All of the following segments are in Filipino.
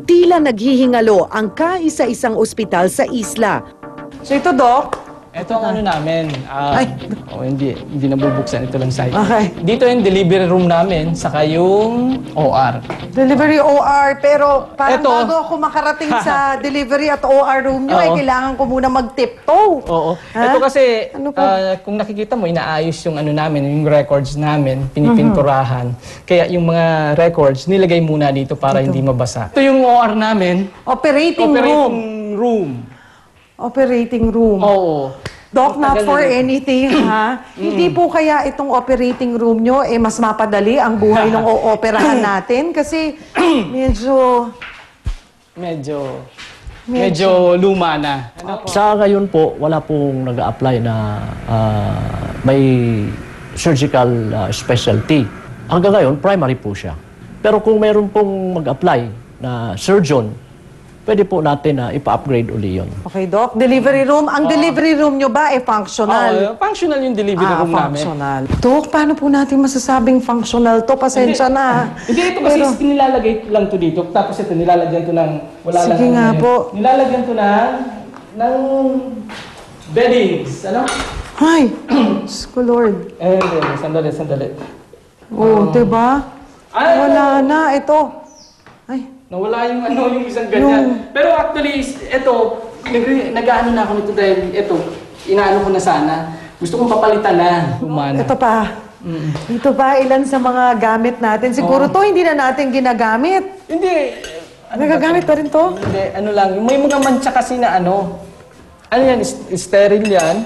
Tila naghihingalo ang kaisa-isang ospital sa isla. So ito, Doc? Ito ang ano namin. Hindi nabubuksan. Ito lang site. Okay. Dito yung delivery room namin, saka yung OR. Delivery OR, pero parang Ito. bago ako makarating sa delivery at OR room nyo, ay Oo. kailangan ko muna mag-tiptoe. Oo. Ha? Ito kasi, Ano po? kung nakikita mo, inaayos yung ano namin, yung records namin, pinipinturahan. Kaya yung mga records, nilagay muna dito para hindi mabasa. Ito yung OR namin. Operating room. room. Operating room. Oo. Doc, not Tagal for na rin. anything, ha? Hindi po kaya itong operating room nyo, mas mapadali ang buhay ng ooperahan natin? Kasi Medyo luma na. Sa ngayon po, wala pong nag-a-apply na may surgical specialty. Hanggang ngayon, primary po siya. Pero kung mayroon pong mag-apply na surgeon, pwede po natin na ipa-upgrade uli yun. Okay, Doc. Delivery room. Ang delivery room nyo ba functional? Functional yung delivery room namin. Functional. Doc, paano po natin masasabing functional to? Pasensya na. Hindi, ito kasi nilalagay lang to dito. Tapos ito, nilalagyan to ng... Sige nga po. Nilalagyan to ng beddings. Ano? Ay, Diyos ko, Lord. Sandali. Oh, diba? Wala na. Ito. Ay. Nawala yung isang ganyan. Pero actually, ito, nag-ano na ako nito dahil ito, inaano ko na sana. Gusto kong papalitan na. Umana. Ito pa. Ito pa, ilan sa mga gamit natin. Siguro to, hindi na natin ginagamit. Hindi. Nagagamit pa rin to? Hindi, ano lang. May mga mancha kasi na ano. Ano yan? Sterile yan.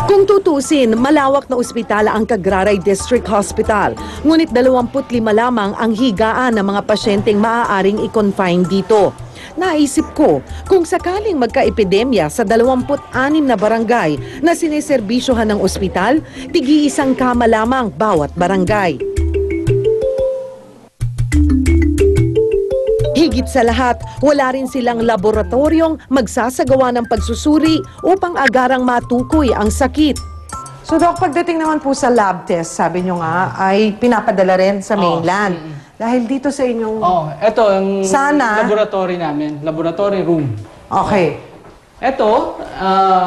Kung tutusin, malawak na ospital ang Cagraray District Hospital. Ngunit 25 lamang ang higaan ng mga pasyenteng maaaring i-confine dito. Naisip ko, kung sakaling magka-epidemya sa 26 na barangay na siniserbisyohan ng ospital, tig-iisang kama lamang bawat barangay. Higit sa lahat, wala rin silang laboratoryong magsasagawa ng pagsusuri upang agarang matukoy ang sakit. So, Doc, pagdating naman po sa lab test, sabi nyo nga, ay pinapadala rin sa mainland. Dahil dito sa inyong... Ito ang Sana. laboratory namin. Laboratory room. Okay. Ito,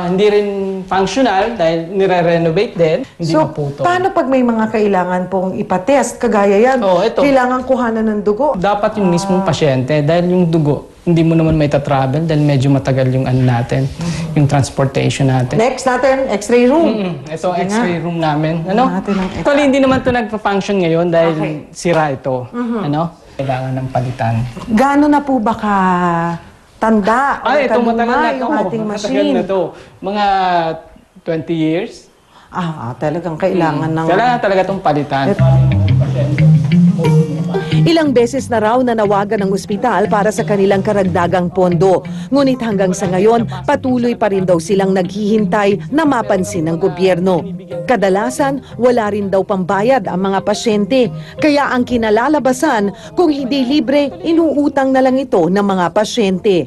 hindi rin functional dahil nire-renovate din. Hindi So, maputol. paano pag may mga kailangan pong ipatest, kagaya yan, Ito. kailangan kuhanan ng dugo? Dapat yung mismong pasyente dahil yung dugo, hindi mo naman may tatravel dahil medyo matagal yung ano natin, yung transportation natin. Next natin, x-ray room. Ito, x-ray room namin. Ano? Natin ang x-ray. Actually, hindi naman ito nagpa-function ngayon dahil sira ito. Ano? Kailangan ng palitan. Gaano na po ba ka tanda o Ito matagal na ito. yung ating Matagal machine? na ito. Mga 20 years. Talagang kailangan ng... Kailangan talaga itong palitan. Ilang beses na raw na nawagan ng ospital para sa kanilang karagdagang pondo. Ngunit hanggang sa ngayon, patuloy pa rin daw silang naghihintay na mapansin ng gobyerno. Kadalasan, wala rin daw pambayad ang mga pasyente. Kaya ang kinalalabasan, kung hindi libre, inuutang na lang ito ng mga pasyente.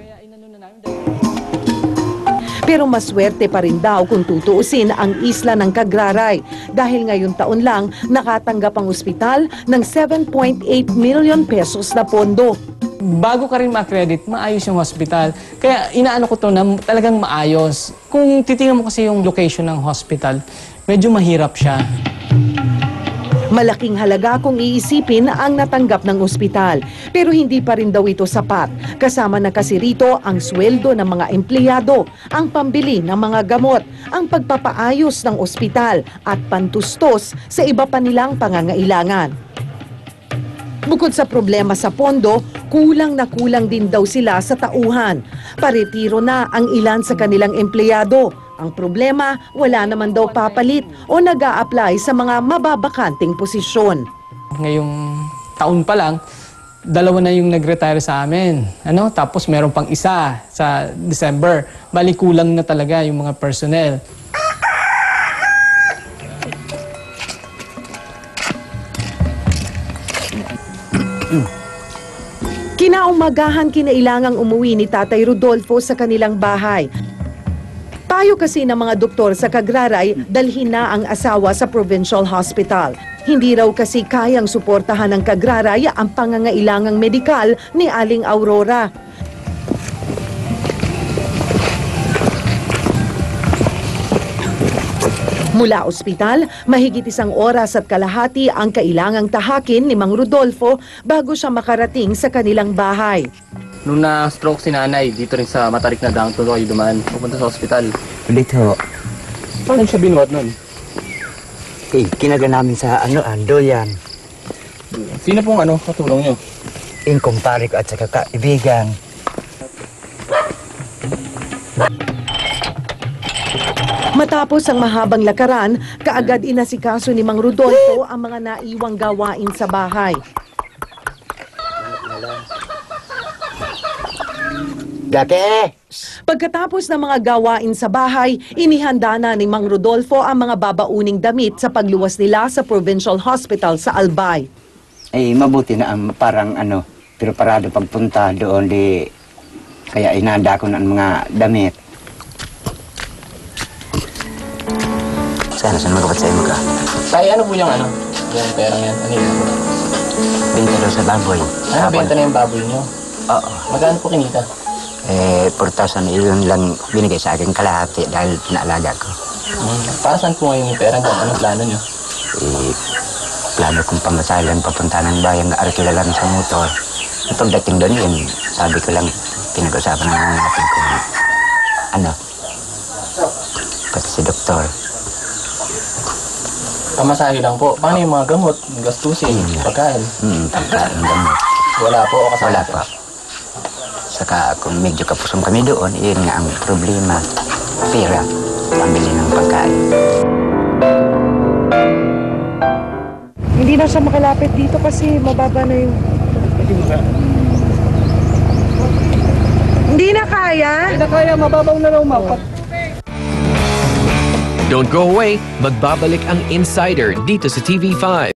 Pero maswerte pa rin daw kung tutuusin ang isla ng Cagraray dahil ngayong taon lang nakatanggap ang ospital ng 7.8 million pesos na pondo. Bago ka rin ma-credit, maayos yung hospital. Kaya inaano ko to na talagang maayos. Kung titingnan mo kasi yung location ng hospital, medyo mahirap siya. Malaking halaga kung iisipin ang natanggap ng ospital. Pero hindi pa rin daw ito sapat. Kasama na kasi rito ang sweldo ng mga empleyado, ang pambili ng mga gamot, ang pagpapaayos ng ospital at pantustos sa iba pa nilang pangangailangan. Bukod sa problema sa pondo, kulang na kulang din daw sila sa tauhan. Paretiro na ang ilan sa kanilang empleyado. Ang problema, wala naman daw papalit o nag-a-apply sa mga mababakanting posisyon. Ngayong taon pa lang, 2 na yung nag-retire sa amin. Tapos meron pang isa sa December. Bali kulang na talaga yung mga personnel. Kinaumagahan kinailangang umuwi ni Tatay Rodolfo sa kanilang bahay. Payo kasi ng mga doktor sa Cagraray, dalhin na ang asawa sa provincial hospital. Hindi raw kasi kayang suportahan ng kagraray ang pangangailangang medikal ni Aling Aurora. Mula ospital, mahigit 1 oras at kalahati ang kailangang tahakin ni Mang Rodolfo bago siya makarating sa kanilang bahay. Nung na-stroke si nanay, dito rin sa Matarik na Dang, tuloy kayo dumaan, pupunta sa ospital. Ulit ho. Paano siya binuhat nun? Kinaga namin sa doyan. Sino pong katulong nyo? Yung kumpare ko at saka kaibigan. Matapos ang mahabang lakaran, kaagad inasikaso ni Mang Rodolfo ang mga naiwang gawain sa bahay. Dati! Pagkatapos ng mga gawain sa bahay, inihanda na ni Mang Rodolfo ang mga babauning damit sa pagluwas nila sa Provincial Hospital sa Albay. Mabuti na ang parang pero parado pagpunta doon kaya inanda ko ng mga damit. Sana magabat sa imo ka. Tay, ano po yung yung perang yan? Ano yun? Benta daw sa baboy. Benta na yung baboy nyo? Oo. Magkano po kinita? 4,000 yun lang binigay sa akin kalahati dahil pinaalaga ko. Para saan po ngayon yung pera nyo? Anong plano nyo? Plano kong pamasalan papunta ng bayan na arkila lang sa motor. Pagdating doon yun, sabi ko lang, pinag-usapan natin kung pati si doktor. Pamasahe lang po. Paano yung mga gamot? Gastusin? Pagkain? Pagkain gamot. Wala po o kasama? Wala pa. Saka kung medyo kapusong kami doon, yun nga ang problema. Pera, pambili ng pagkain. Hindi na siya makalapit dito kasi mababa na yung... Hindi na kaya? Hindi na kaya, mababaw na raw mapat. Don't go away, magbabalik ang Insider dito sa TV5.